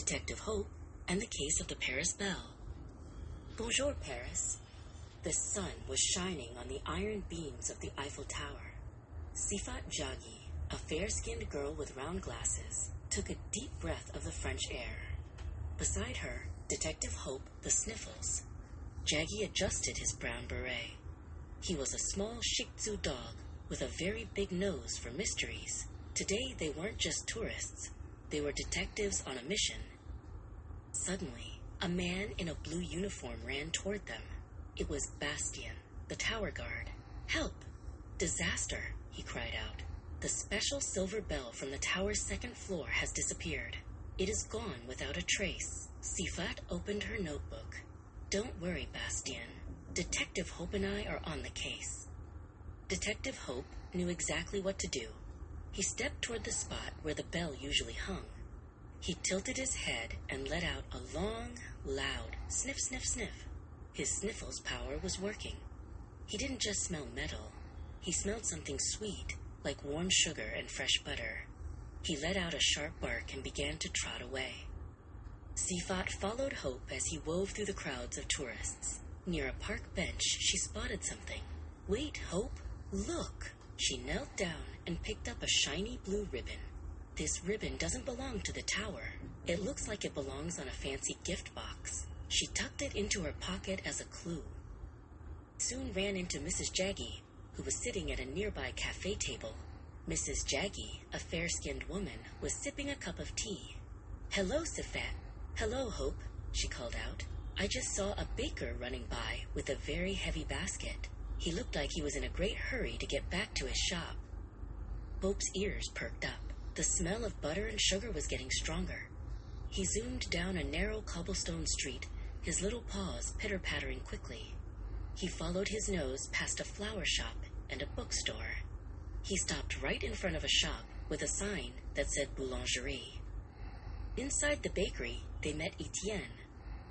Detective Hope, and the case of the Paris Belle. Bonjour, Paris. The sun was shining on the iron beams of the Eiffel Tower. Sifat Jaggi, a fair-skinned girl with round glasses, took a deep breath of the French air. Beside her, Detective Hope, the Sniffles. Jaggi adjusted his brown beret. He was a small Shih Tzu dog with a very big nose for mysteries. Today they weren't just tourists. They were detectives on a mission. Suddenly, a man in a blue uniform ran toward them. It was Bastien, the tower guard. "Help! Disaster!" he cried out. "The special silver bell from the tower's second floor has disappeared. It is gone without a trace." Sifat opened her notebook. "Don't worry, Bastien. Detective Hope and I are on the case." Detective Hope knew exactly what to do. He stepped toward the spot where the bell usually hung. He tilted his head and let out a long, loud sniff, sniff, sniff. His sniffles power was working. He didn't just smell metal. He smelled something sweet, like warm sugar and fresh butter. He let out a sharp bark and began to trot away. Sifat followed Hope as he wove through the crowds of tourists. Near a park bench, she spotted something. "Wait, Hope! Look!" She knelt down and picked up a shiny blue ribbon. "This ribbon doesn't belong to the tower. It looks like it belongs on a fancy gift box." She tucked it into her pocket as a clue. Soon ran into Mrs. Jaggi, who was sitting at a nearby cafe table. Mrs. Jaggi, a fair-skinned woman, was sipping a cup of tea. "Hello, Sifat." "Hello, Hope," she called out. "I just saw a baker running by with a very heavy basket. He looked like he was in a great hurry to get back to his shop." Hope's ears perked up. The smell of butter and sugar was getting stronger. He zoomed down a narrow cobblestone street, his little paws pitter-pattering quickly. He followed his nose past a flower shop and a bookstore. He stopped right in front of a shop with a sign that said boulangerie. Inside the bakery, they met Etienne.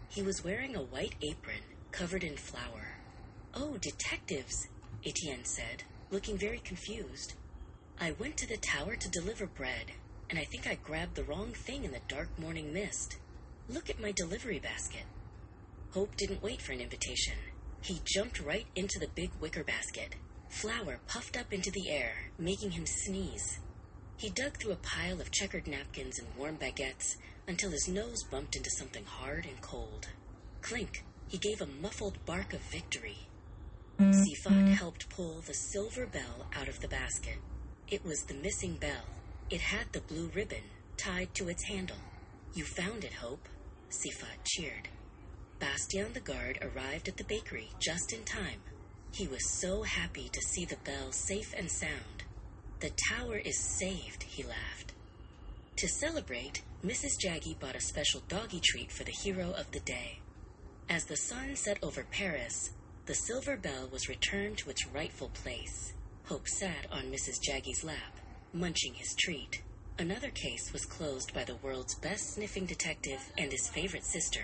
He was wearing a white apron covered in flour. "Oh, detectives," Etienne said, looking very confused. "I went to the tower to deliver bread, and I think I grabbed the wrong thing in the dark morning mist. Look at my delivery basket." Hope didn't wait for an invitation. He jumped right into the big wicker basket. Flour puffed up into the air, making him sneeze. He dug through a pile of checkered napkins and warm baguettes until his nose bumped into something hard and cold. Clink! He gave a muffled bark of victory. Sifat helped pull the silver bell out of the basket. It was the missing bell. It had the blue ribbon tied to its handle. "You found it, Hope," Sifat cheered. Bastien the guard arrived at the bakery just in time. He was so happy to see the bell safe and sound. "The tower is saved," he laughed. To celebrate, Mrs. Jaggi bought a special doggy treat for the hero of the day. As the sun set over Paris, the silver bell was returned to its rightful place. Hope sat on Mrs. Jaggi's lap, munching his treat. Another case was closed by the world's best sniffing detective and his favorite sister,